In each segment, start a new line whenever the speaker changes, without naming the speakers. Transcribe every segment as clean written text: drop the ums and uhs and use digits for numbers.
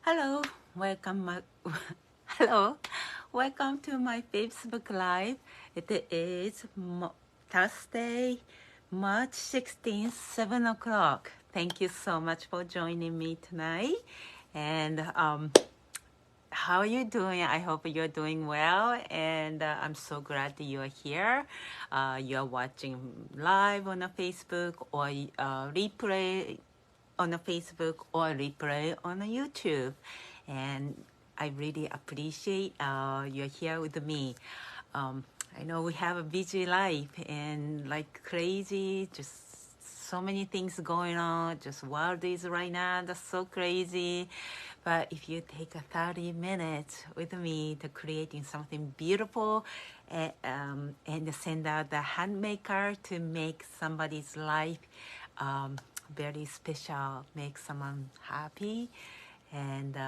Hello, hello, welcome to my Facebook Live. It is Thursday, March 16th, 7 o'clock. Thank you so much for joining me tonight. And how are you doing? I hope you're doing well. And I'm so glad that you're here. You're watching live on a Facebook or replay on a Facebook or replay on a YouTube, and I really appreciate you're here with me. I know we have a busy life and like crazy, just so many things going on. Just world is right now, that's so crazy. But if you take a 30 minutes with me to creating something beautiful and send out the handmade card to make somebody's life very special, make someone happy, and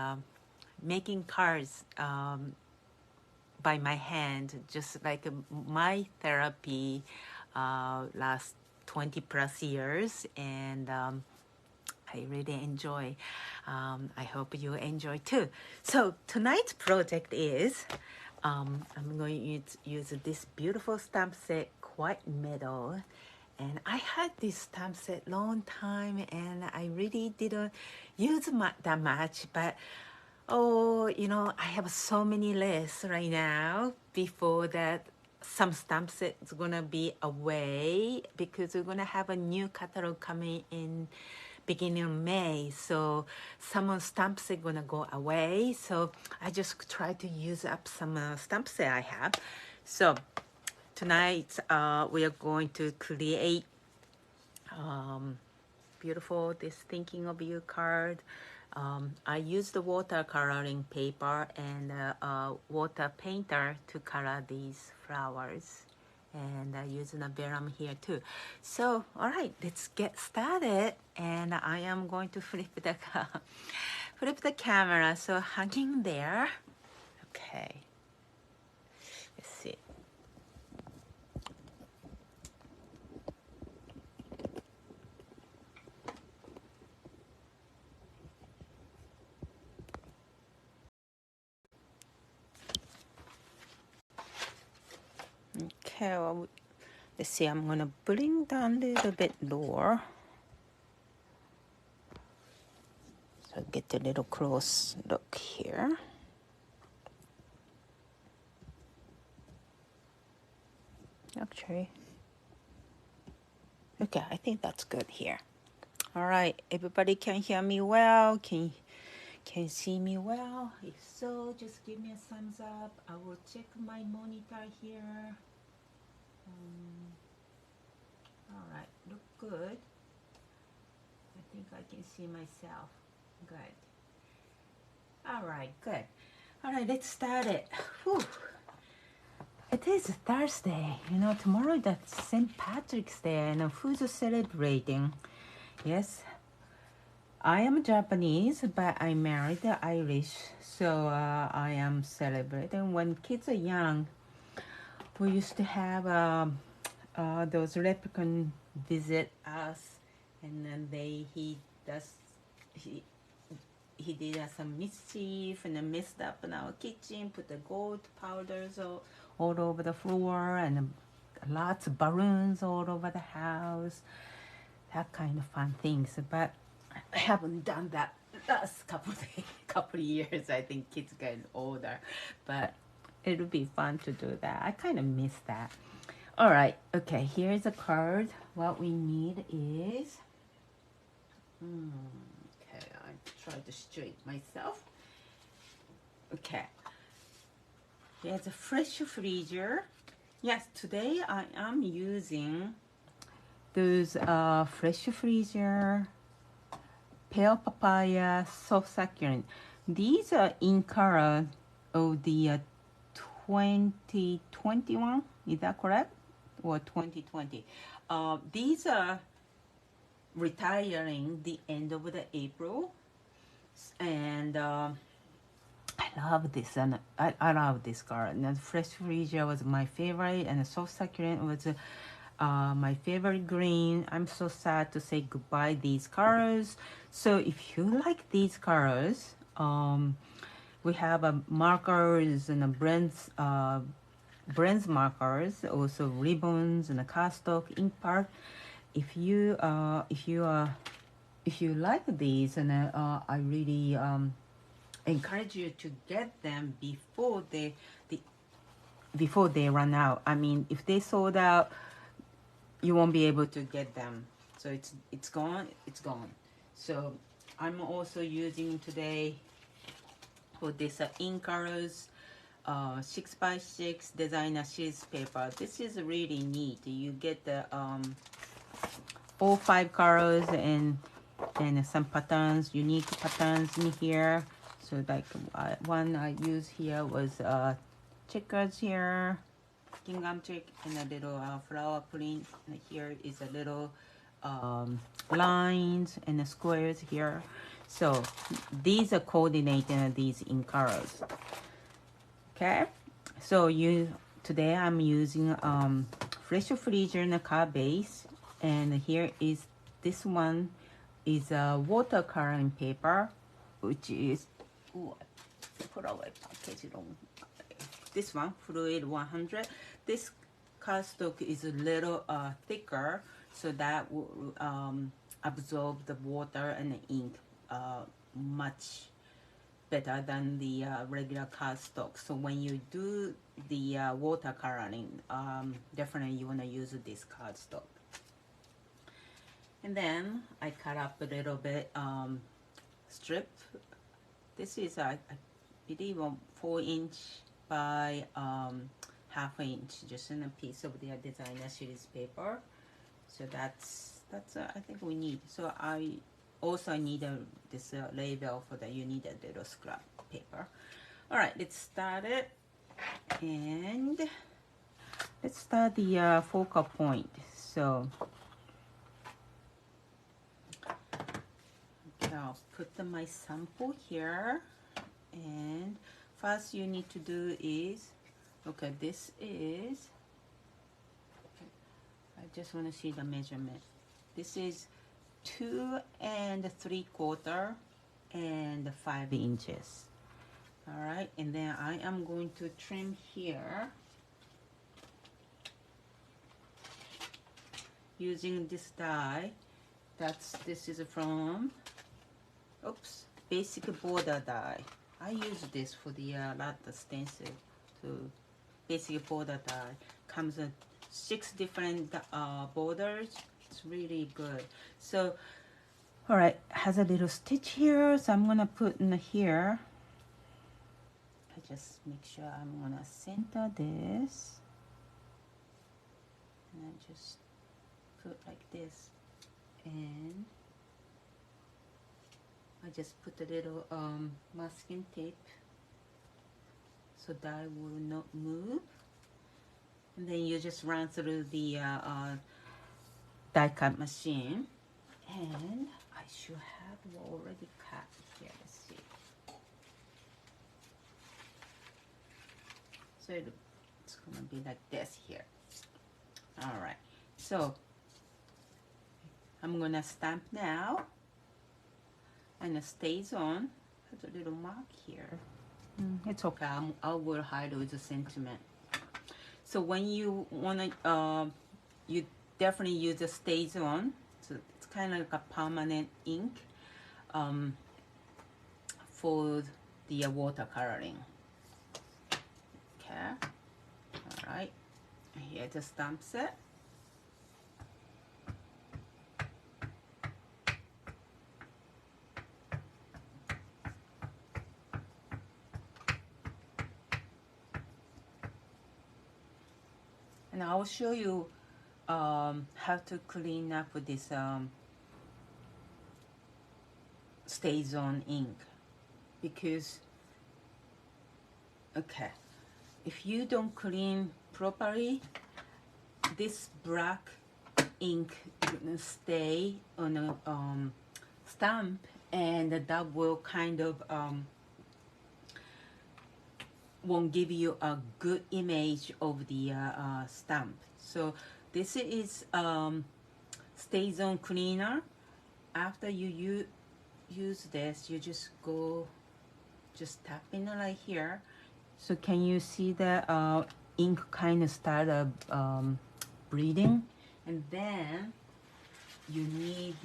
making cards by my hand, just like my therapy last 20 plus years, and I really enjoy. I hope you enjoy too. So tonight's project is I'm going to use this beautiful stamp set, Quiet Meadow. And I had this stamp set long time, and I really didn't use that much. But I have so many lists right now. Before that, some stamp sets gonna be away because we're gonna have a new catalog coming in beginning of May. So some stamp set gonna go away. So I just try to use up some stamp set I have. So tonight, we are going to create beautiful this Thinking of You card. I use the watercoloring paper and water painter to color these flowers. And I use a vellum here too. So, all right, let's get started. And I am going to flip the camera. So hanging there. Okay. Let's see. Okay, well, let's see, I'm going to bring down a little bit lower. So get a little close look here. Actually, okay, I think that's good here. All right, everybody can hear me well? Can see me well? If so, just give me a thumbs up. I will check my monitor here. All right, look good. I think I can see myself. Good. All right, good. All right, let's start it. Whew. It is Thursday. Tomorrow that's St. Patrick's Day, and who's celebrating? Yes, I am Japanese, but I married Irish, so I am celebrating. When kids are young, we used to have those replicants visit us, and then he did some mischief and then messed up in our kitchen, put the gold powders all over the floor, and lots of balloons all over the house, that kind of fun things. But I haven't done that last couple of years. I think kids getting older, but it'll be fun to do that. I kind of miss that. All right, okay, here's a card. What we need is okay, I try to straighten myself. Okay, here's a fresh freezer. Yes, today I am using those fresh freezer pale papaya soft succulent. These are in color of the 2021, is that correct? Or 2020. These are retiring the end of the April, and I love this, and I love this card. And the fresh freezer was my favorite, and the soft succulent was my favorite green. I'm so sad to say goodbye these colors. So if you like these colors, we have markers and brands markers, also ribbons and a cardstock ink part. If you like these, and I really encourage you to get them before they run out. I mean, if they sold out, you won't be able to get them. So it's gone. So I'm also using today for this ink colors 6x6 designer sheets paper. This is really neat. You get the all 5 colors and some patterns, unique patterns in here. So like one I used here was checkers here, gingham check, and a little flower print. And here is a little lines and the squares here. So these are coordinating these in colors. Okay, so today I'm using Fresh Friesian card base, and here is this one is a watercoloring paper, which is put away package long. This one fluid 100. This cardstock is a little thicker, so that will absorb the water and the ink much better than the regular cardstock. So when you do the watercoloring, definitely you want to use this cardstock. And then I cut up a little bit strip. This is I believe 4" by ½ inch, just in a piece of their designer series paper. So that's I think we need. So I also need this label for that. You need a little scrap paper. All right, let's start it, and let's start the focal point. So okay, I'll put my sample here, and first you need to do is, okay, this is, I just want to see the measurement. This is 2 3/4 and 5 inches. All right, and then I am going to trim here using this die. This is from Basic Border die. I use this for the latte stencil. So Basic Border die comes with 6 different borders. It's really good. So all right, has a little stitch here, so I'm gonna put in here. I just make sure I'm gonna center this, and I just put like this, and I just put a little masking tape so that it will not move, and then you just run through the die cut machine, and I should have already cut here. Let's see. So it's gonna be like this here. All right, so I'm gonna stamp now, and it stays on. Has a little mark here. It's okay. I will hide with the sentiment. So when you wanna, you definitely use the StazOn. So it's kind of like a permanent ink for the watercoloring. Okay. All right. Here the stamp set. And I'll show you how to clean up this StazOn ink, because okay, if you don't clean properly, this black ink will stay on a stamp, and that will kind of won't give you a good image of the stamp. So this is StazOn cleaner. After you use this, you just go just tapping it right here. So can you see the ink kind of start bleeding? And then you need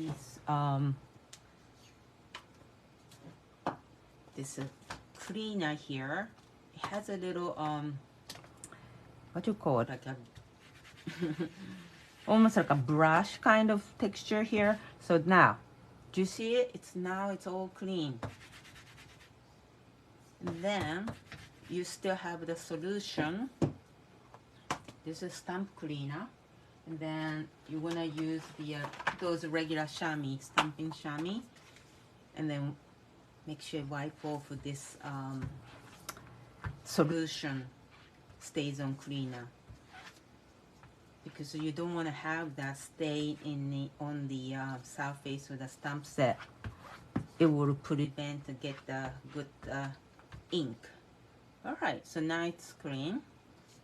this cleaner here. It has a little what do you call it, like a almost like a brush kind of texture here. So now, do you see it? It's all clean. And then you still have the solution. This is stamp cleaner, and then you wanna use the those regular chamois, Stampin' chamois, and then make sure you wipe off this solution StazOn cleaner, because you don't want to have that stay on the surface of the stamp set. It will prevent to get the good ink. All right, so now it's clean.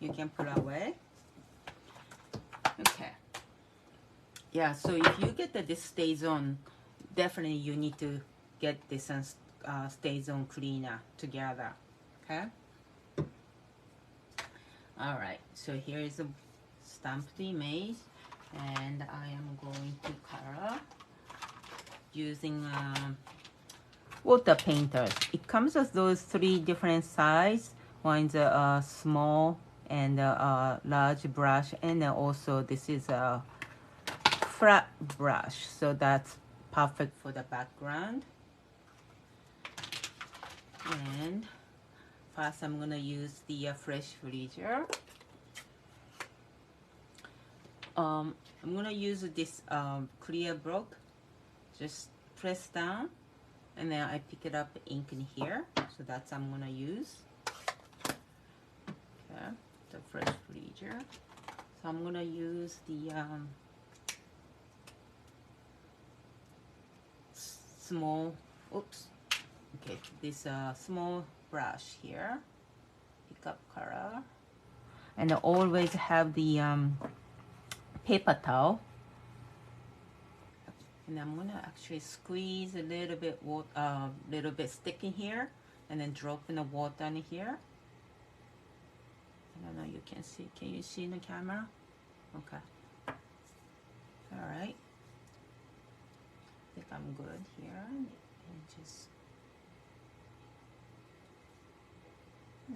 You can put away. Okay. Yeah, so if you get this StazOn, definitely you need to get this StazOn cleaner together. Okay. All right, so here is a stamped image, and I am going to color using water painters. It comes with those 3 different sizes. One's a small and a large brush, and then also this is a flat brush, so that's perfect for the background. And first I'm gonna use the fresh Freesia. I'm gonna use this clear block. Just press down, and then I pick it up ink in here. So that's I'm gonna use. Okay, the fresh Freesia. So I'm gonna use the small. Oops. Okay, this small brush here. Pick up color, and I always have the paper towel, and I'm gonna actually squeeze a little bit stick in here, and then drop in the water in here. I don't know, you can see. Can you see in the camera? Okay. All right. I think I'm good here, and just.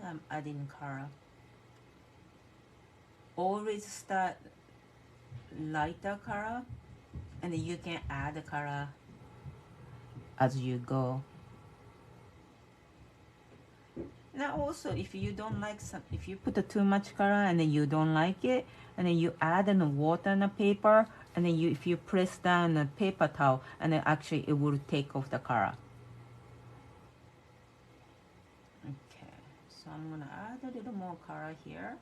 I'm adding color. Always start lighter color, and then you can add the color as you go. Now also, if you don't like if you put too much color and then you don't like it, and then you add in the water in the paper, and then if you press down the paper towel, and then actually it will take off the color. Okay, so I'm gonna add a little more color here.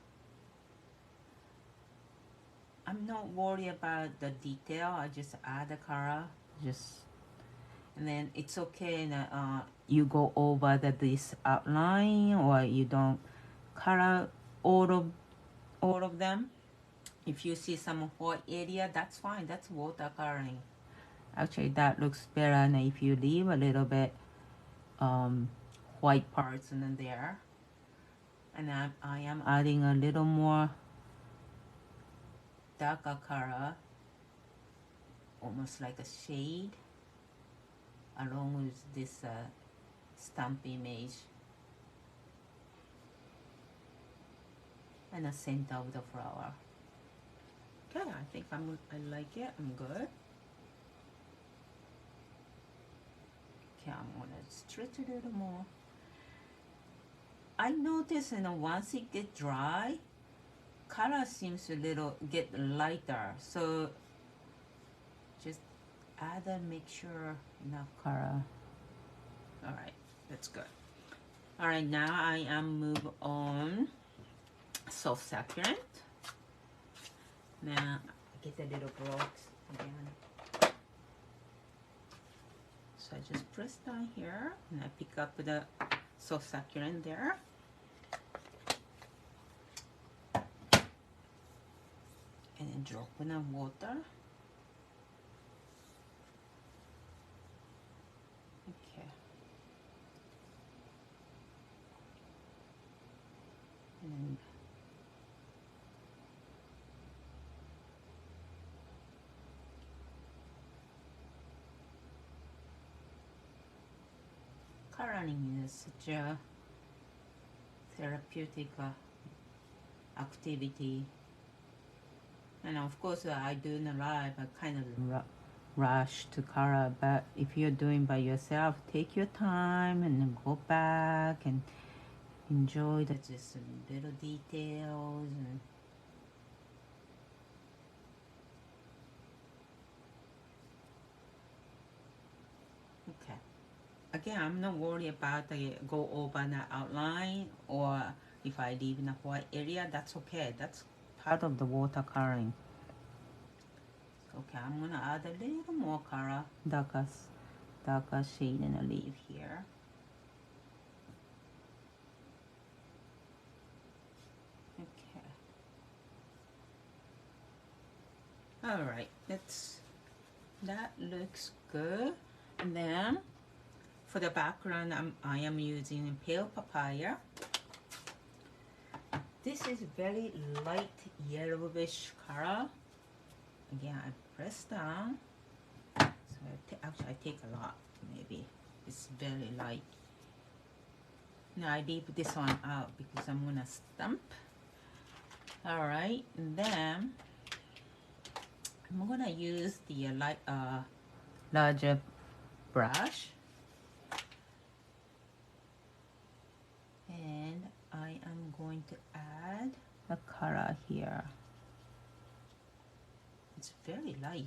I'm not worried about the detail. I just add the color, and then it's okay. You go over this outline, or you don't color all of them. If you see some white area, that's fine. That's watercoloring. Actually, that looks better than if you leave a little bit white parts in there. And I am adding a little more darker color, almost like a shade, along with this stamp image and the center of the flower. Okay, I think I like it. I'm good. Okay, I'm gonna stretch a little more. I notice, once it gets dry, color seems to get lighter. So just add and make sure enough color. All right, that's good. All right, now I am move on. Soft Succulent. Now get the little blocks again. So I just press down here, and I pick up the Soft Succulent there. And then drop in the water. Okay. Coloring is such a therapeutic activity. And of course, I do in the live, I kind of rush to color, but if you're doing by yourself, take your time and then go back and enjoy the just little details. And okay. Again, I'm not worried about the go over the outline, or if I leave in a white area, that's okay. That's part of the watercoloring. Okay, I'm gonna add a little more color, darker shade in a leaf here. Okay. All right, that looks good. And then for the background, I am using pale papaya. This is very light yellowish color. Again, I press down. So actually, I take a lot. Maybe it's very light. Now I leave this one out because I'm gonna stamp. All right, and then I'm gonna use the larger brush, and I am going to add a color here. It's very light.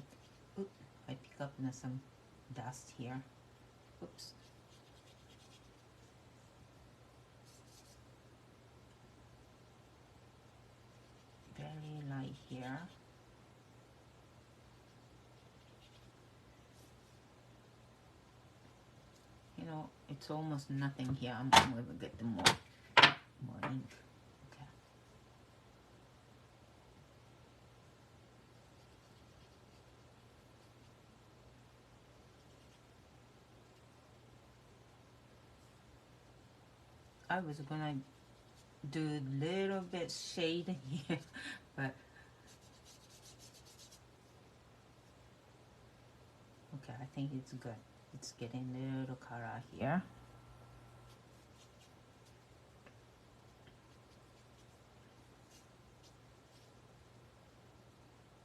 Oops, I pick up some dust here. Oops. Very light here. You know, it's almost nothing here. I'm going to get more ink. Okay. I was gonna do a little bit shade here, but okay, I think it's good. It's getting a little color here.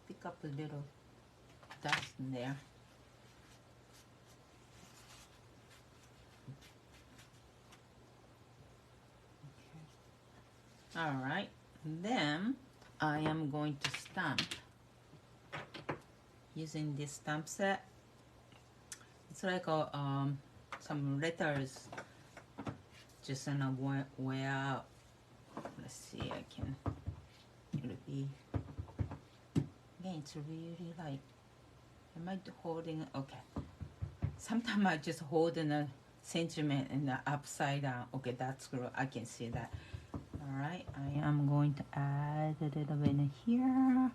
Pick up a little dust in there. Okay. All right, then I am going to stamp using this stamp set. It's like some letters just in a where, let's see, I can, it'll be, again, it's really light. Am I holding, okay. Sometimes I just hold in a sentiment in the upside down. Okay, that's good, I can see that. All right, I am going to add a little bit in here.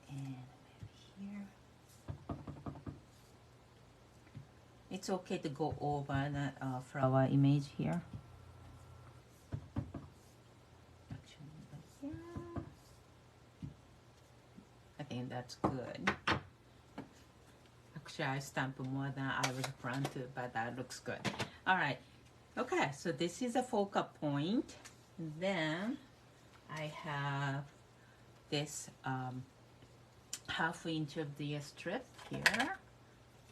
And maybe here. It's okay to go over the flower image here. Actually, yeah. I think that's good. Actually, I stamped more than I was planned to, but that looks good. All right. Okay, so this is a focal point. Then I have this ½ inch of the strip here.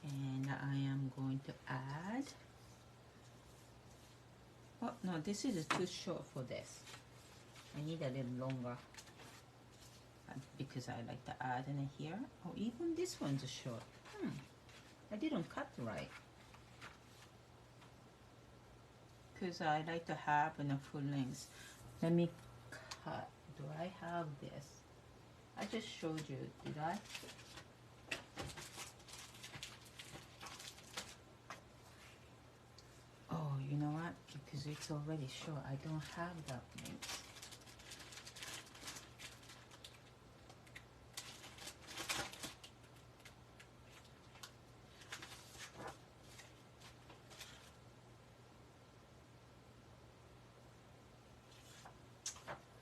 And I am going to add, oh no, this is too short for this. I need a little longer because I like to add in here. Oh, even this one's short. I didn't cut right. Because I like to have in a full length. Let me cut. Do I have this? I just showed you, did I? Oh, you know what? Because it's already short, I don't have that length.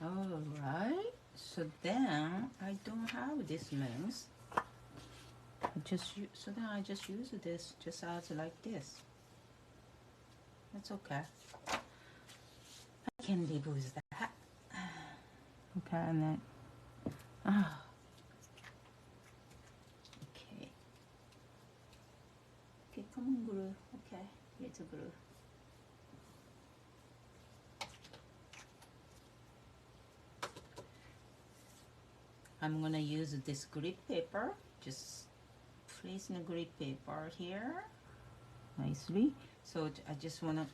All right, so then I don't have this length. So then I just use this just as like this. That's okay. I can live with that. Okay, and then okay. Okay, come on, glue. Okay, here's a glue. I'm gonna use this grid paper. Just place the grid paper here nicely. So I just want to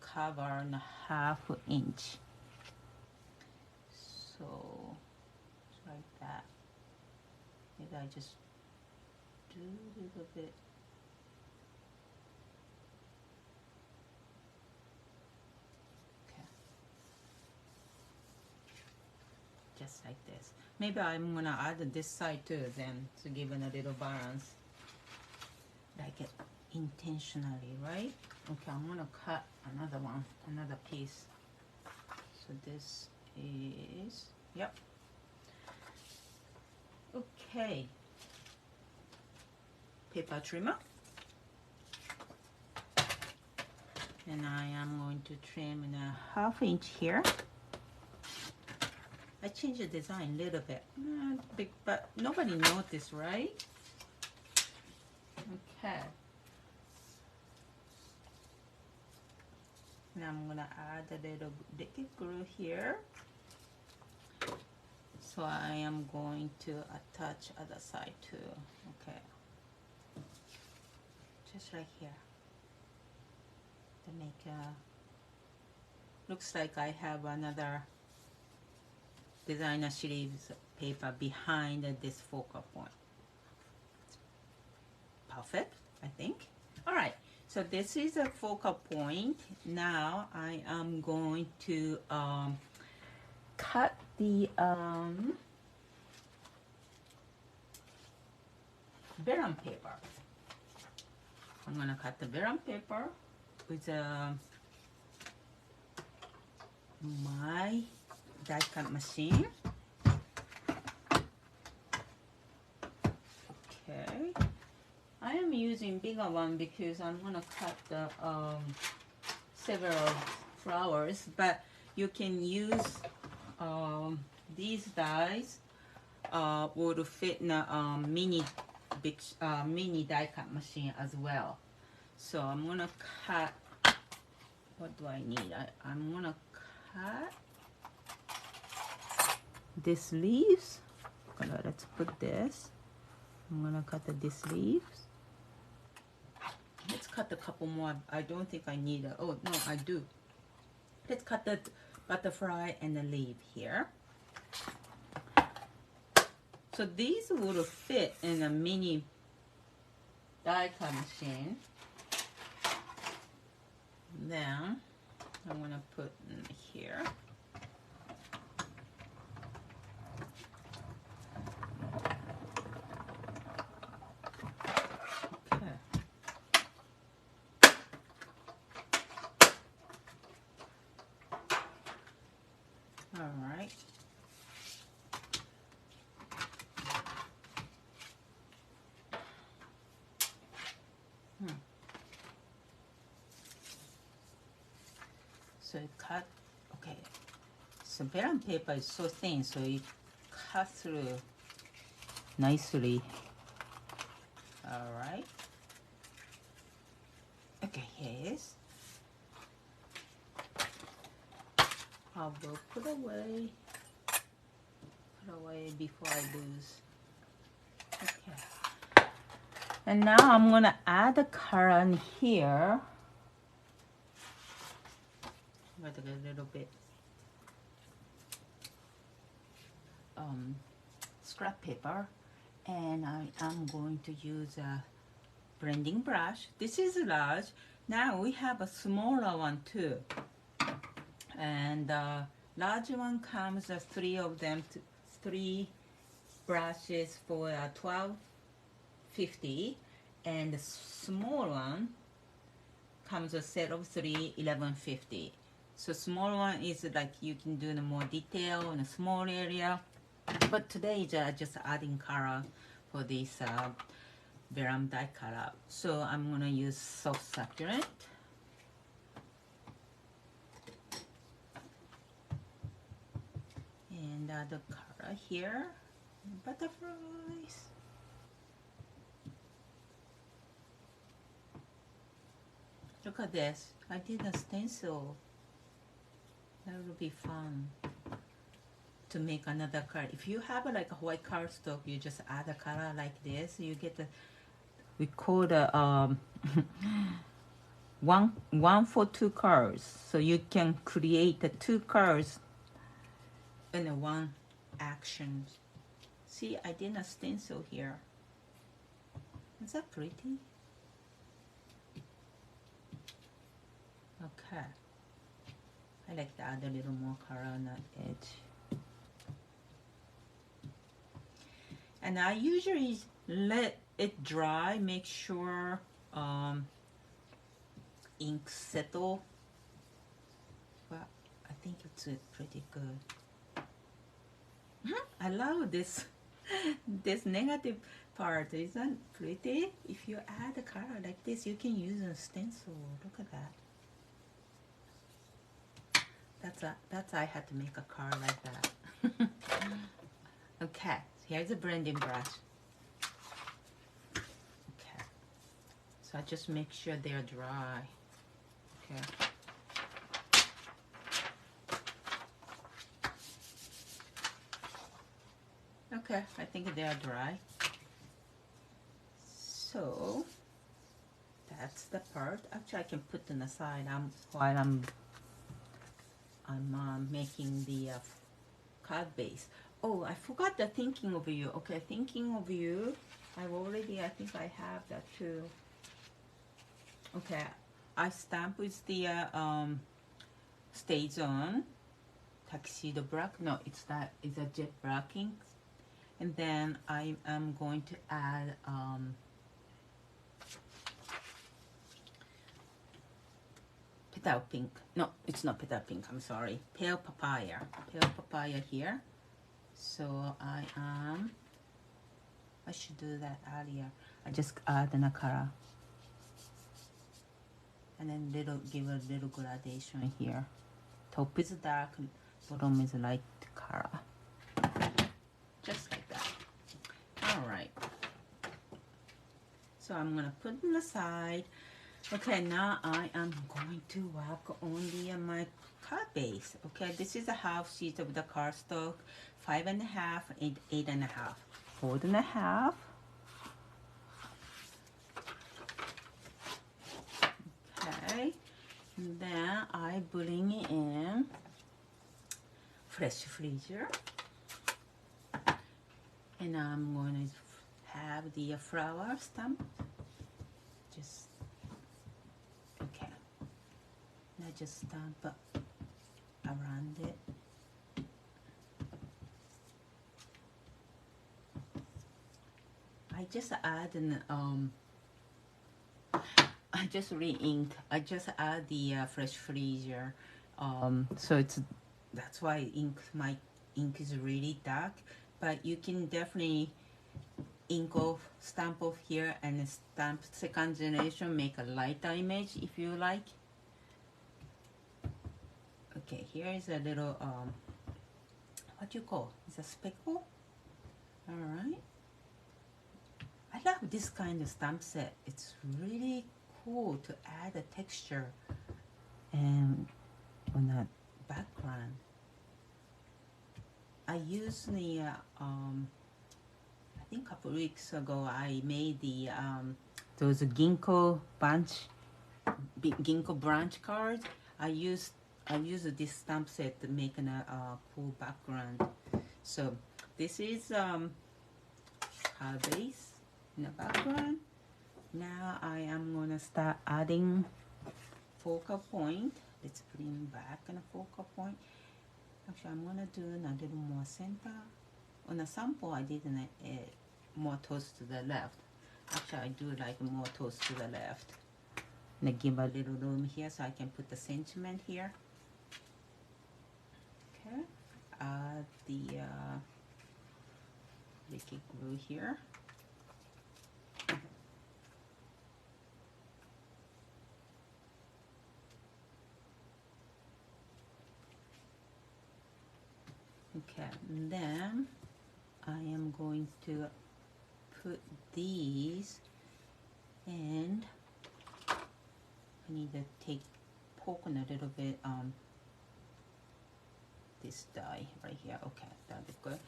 cover a ½ inch. So like that. Maybe I just do a little bit. Okay. Just like this. Maybe I'm gonna add this side too then to give it a little balance. Like it intentionally, right? Okay, I'm gonna cut another one, another piece. So this is, yep. Okay. Paper trimmer. And I am going to trim in a ½ inch here. I changed the design a little bit. Not big, but nobody noticed, right? Okay. Now I'm gonna add a little liquid glue here. So I am going to attach other side too. Okay. Just right here. To make a, looks like I have another designer sleeves paper behind this focal point. Perfect, I think. All right, so this is a focal point. Now I am going to cut the vellum paper. I'm gonna cut the vellum paper with my die cut machine. Okay, I am using bigger one because I'm gonna cut the several flowers, but you can use these dies would fit in a mini die cut machine as well. So I'm gonna cut. What do I need? I'm gonna cut this leaves. Let's put this. I'm gonna cut this leaves. Let's cut a couple more. I don't think I need a. Oh no, I do. Let's cut the butterfly and the leaf here. So these would fit in a mini die cut machine. Then I'm gonna put in here. Okay. All right. So it cut, okay. So vellum paper is so thin, so it cuts through nicely. All right. Okay, here it is. I will put away before I lose. Okay. And now I'm gonna add the color in here. With a little bit scrap paper, and I am going to use a blending brush. This is large. Now we have a smaller one too, and large one comes 3 of them, 3 brushes for $12.50, and the small one comes a set of 3, $11.50. So small one is like you can do the more detail in a small area, but today just adding color for this Verum dye color. So I'm gonna use soft succulent. And the color here, butterflies. Look at this. I did a stencil. That will be fun to make another color. If you have like a white cardstock, you just add a color like this. You get the, we call the one for two colors. So you can create the two colors in a one action. See, I did a stencil here. Is that pretty? Okay. I like to add a little more color on the edge. And I usually let it dry, make sure ink settle. But I think it's pretty good. I love this this negative part. Isn't pretty? If you add a color like this, you can use a stencil. Look at that. That's I had to make a card like that. Okay, here's a blending brush. Okay, so I just make sure they're dry. Okay. Okay, I think they are dry. So that's the part. Actually, I can put them aside while I'm making the card base. Oh, I forgot the thinking of you. Okay, thinking of you. I think I have that too. Okay, I stamp with the StazOn Tuxedo Black. No, it's a Jet Black Ink. And then I am going to add petal pink. No, it's not petal pink. I'm sorry. Pale papaya. Pale papaya here. So I should do that earlier. I just add a color. And then give a little gradation here. Top is dark, bottom is light color. Just like that. Alright. So I'm gonna put them aside. Okay, now I am going to work on my card base. Okay, this is a half sheet of the cardstock, 5.5 and 8.5. 4.5. Okay, and then I bring in fresh freezer. And I'm going to have the flower stamp. Just, okay. Now just stamp around it. I just add I just re-ink. I just add the fresh freezer. So that's why my ink is really dark. But you can definitely stamp off here and stamp second generation, make a lighter image if you like. Okay, here is a little what do you call? It's a speckle. All right. I love this kind of stamp set. It's really cool to add a texture and on that background. I used the I think a couple weeks ago I made the those ginkgo branch cards. I used this stamp set to make a cool background. So this is card base in the background. Now I am gonna start adding focal point. Let's bring back a focal point. Actually, I'm gonna do a little more center. On the sample, I did more towards to the left. Actually, I do like more towards to the left. And I give a little room here so I can put the sentiment here. Okay, add the liquid glue here. Okay, and then I am going to put these, and I need to poke a little bit on this die right here. Okay, that is good.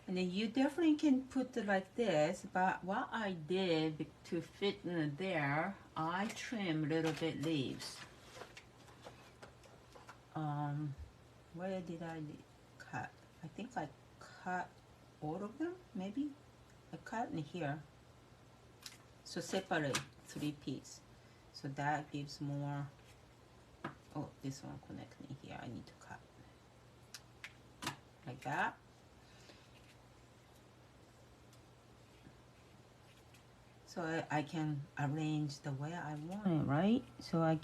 And then you definitely can put it like this, but what I did to fit in there, I trim a little bit leaves. Where did I cut? I think I cut all of them, maybe? I cut in here. So separate 3 pieces. So that gives more. Oh, this one connecting here. I need to cut. Like that. So I can arrange the way I want it, right? So I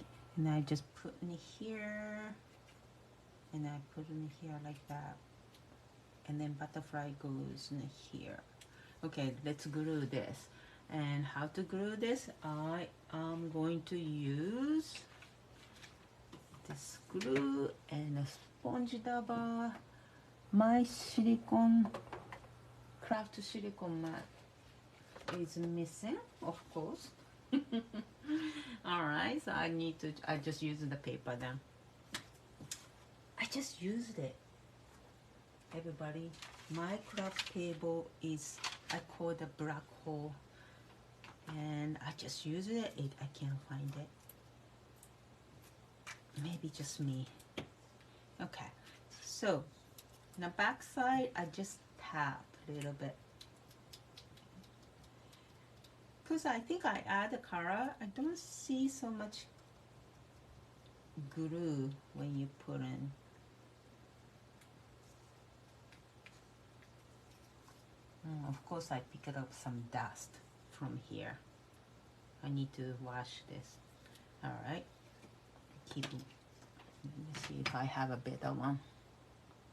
just put in here, and I put in here like that, and then butterfly goes in here. Okay, let's glue this. And how to glue this? I am going to use this glue and a sponge dabber. My craft silicone mat is missing, of course. Alright, so I just use the paper then. I just used it. Everybody, my craft table is, I call the black hole. And I just use it. I can't find it. Maybe just me. Okay, so on the back side, I just tap a little bit. Because I think I add the color, I don't see so much glue when you put in. Of course, I picked up some dust from here. I need to wash this. All right, let me see if I have a better one.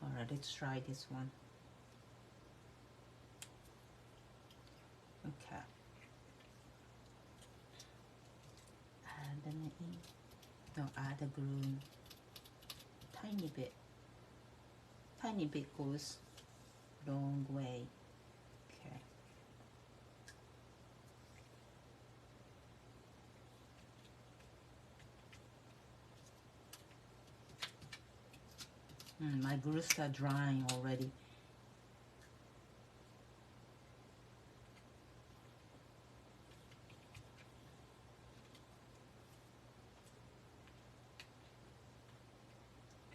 All right, let's try this one. Okay. Add the ink. No, add the glue. Tiny bit. Tiny bit goes long way. Okay. My glues are drying already.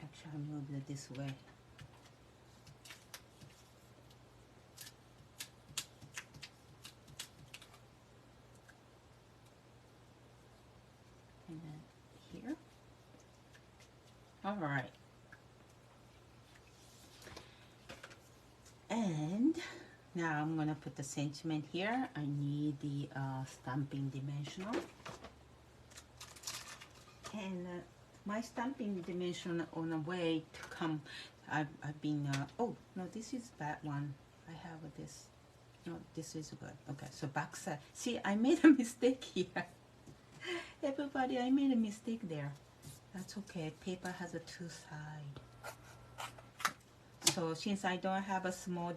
Actually, I moved it this way. And then here. All right. And now I'm gonna put the sentiment here. I need the stamping dimensional. And my stamping dimension on the way to come. I've been, oh, no, this is bad one. I have this. No, this is good. Okay, so back side. See, I made a mistake here. Everybody, I made a mistake there. That's okay. Paper has a 2 sides. So since I don't have a small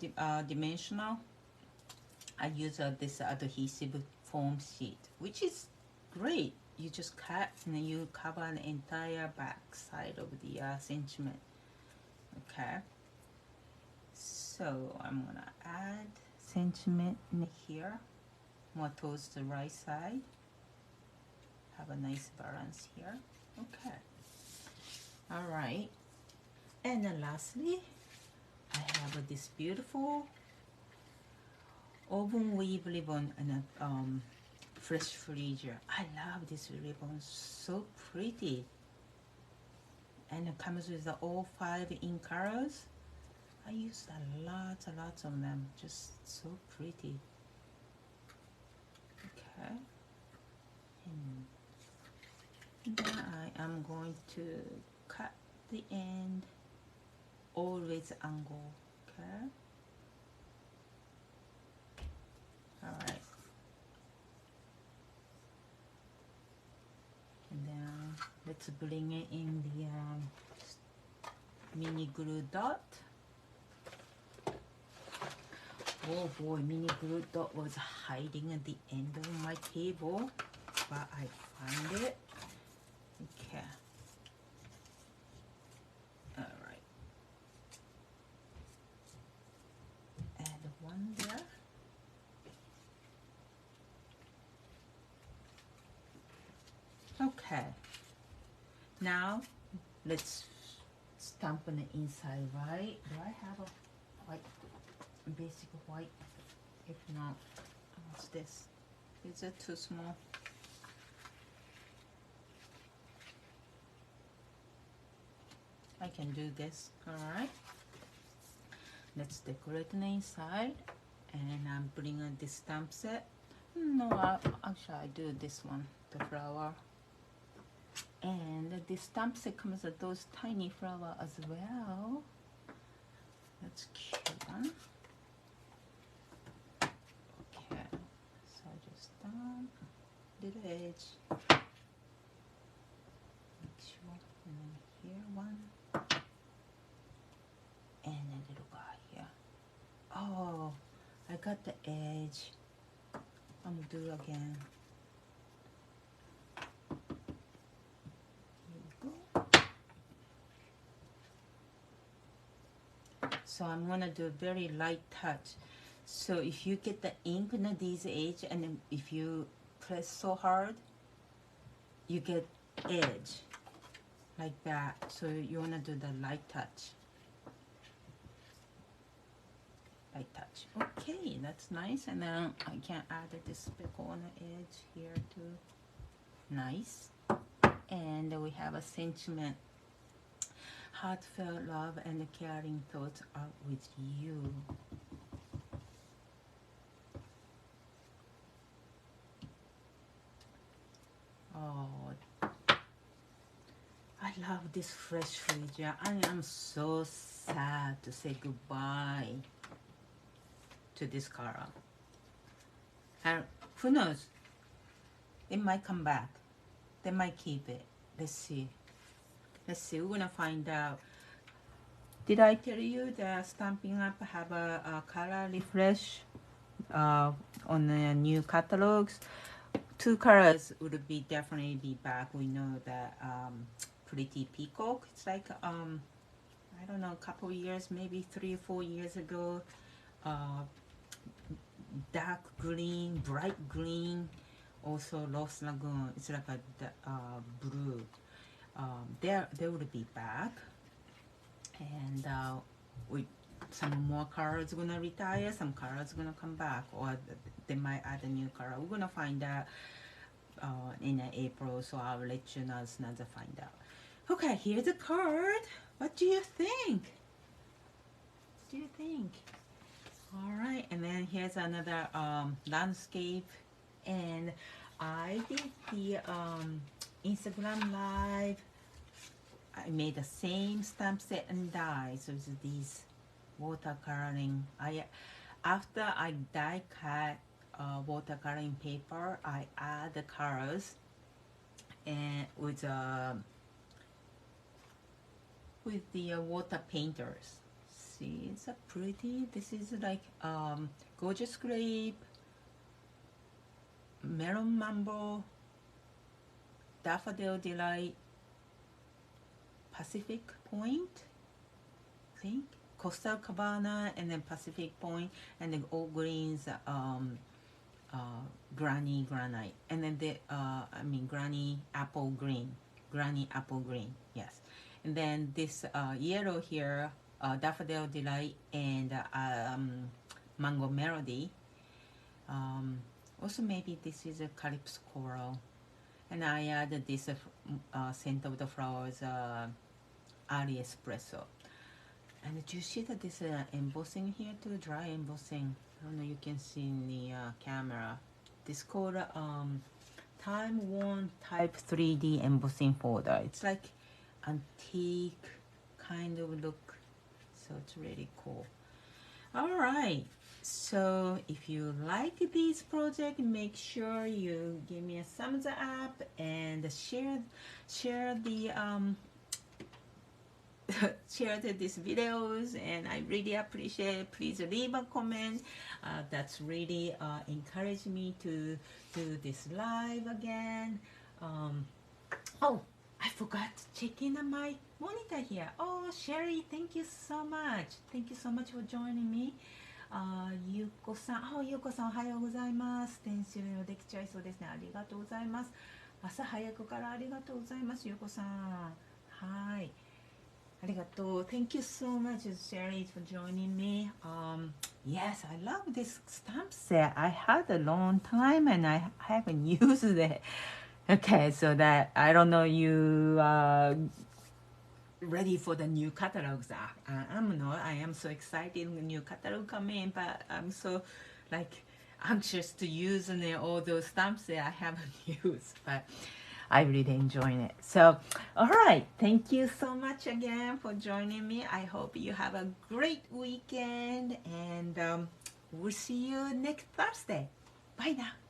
dimensional, I use this adhesive foam sheet, which is great. You just cut and then you cover the entire back side of the sentiment. Okay. So I'm gonna add sentiment in here, more towards the right side. Have a nice balance here. Okay. All right. And then lastly, I have this beautiful oven weave ribbon and a fresh Freesia. I love this ribbon, so pretty. And it comes with all 5 ink colors. I used a lot of them, just so pretty. Okay. And then I am going to cut the end, always angle, okay? All right. And then let's bring it in the mini glue dot. Oh boy, mini glue dot was hiding at the end of my table, but I found it. Okay. Alright. Add one there. Okay. Now let's stamp on the inside, right? Do I have a white, basic white? If not, what's this? Is it too small? I can do this. Alright. Let's decorate the inside. And I'm bringing this stamp set. No, actually I do this one, the flower. And this stamp set comes with those tiny flowers as well. That's cute one. Okay, so I just stamp little edge. Make sure, and then here one. And a little guy here. Oh, I got the edge. I'm gonna do it again. So I'm gonna do a very light touch. So if you get the ink on this edge, and then if you press so hard, you get edge like that. So you wanna do the light touch. Light touch. Okay, that's nice. And then I can add this speckle on the edge here too. Nice. And we have a sentiment. Heartfelt love and caring thoughts are with you. Oh, I love this fresh Freesia. I am so sad to say goodbye to this color. And who knows? It might come back. They might keep it. Let's see. Let's see, we're gonna find out. Did I tell you that Stampin' Up have a color refresh on the new catalogs? 2 colors would be definitely be back. We know that Pretty Peacock, it's like I don't know, a couple of years, maybe 3 or 4 years ago. Dark green, bright green, also Lost Lagoon, it's like a blue. They would be back, and some more colors gonna retire, some colors gonna come back, or they might add a new color. We're gonna find out in April, so I'll let you know as soon as I find out. Okay, here's a card. What do you think? What do you think? All right, and then here's another landscape, and I did the Instagram live. I made the same stamp set and die. So it's these watercoloring. After I die cut watercoloring paper, I add the colors and with the water painters. See, it's a pretty. This is like Gorgeous Grape, Melon Mambo, Daffodil Delight, Pacific Point, I think, Coastal Cabana, and then Pacific Point, and then all greens, Granny Granite, and then the Granny Apple Green, yes, and then this yellow here, Daffodil Delight, and Mango Melody. Also maybe this is a Calypso Coral. And I added this scent of the flowers, early espresso. And did you see that this embossing here too? Dry embossing. I don't know, you can see in the camera. This is called Time Worn Type 3D embossing folder. It's like antique kind of look. So it's really cool. All right. So if you like this project, make sure you give me a thumbs up and share the these videos, and I really appreciate. Please leave a comment. That's really encouraged me to do this live again. Oh, I forgot to check in on my monitor here. Oh, Sherry, thank you so much. Thank you so much for joining me. ゆうこさん、ゆうこさんおはようございます。電子レオできちゃいそうですね。ありがとうございます。朝早くからありがとうございます、ゆうこさん。はい。ありがとう。Thank you so much, Sherry, for joining me. Yes, I love this stamp set. I had a long time and I haven't used it. Okay, so that I don't know you ready for the new catalogs. I am so excited the new catalog coming, but I'm so like anxious to use all those stamps that I haven't used, but I really enjoying it. So, all right, thank you so much again for joining me. I hope you have a great weekend, and we'll see you next Thursday. Bye now.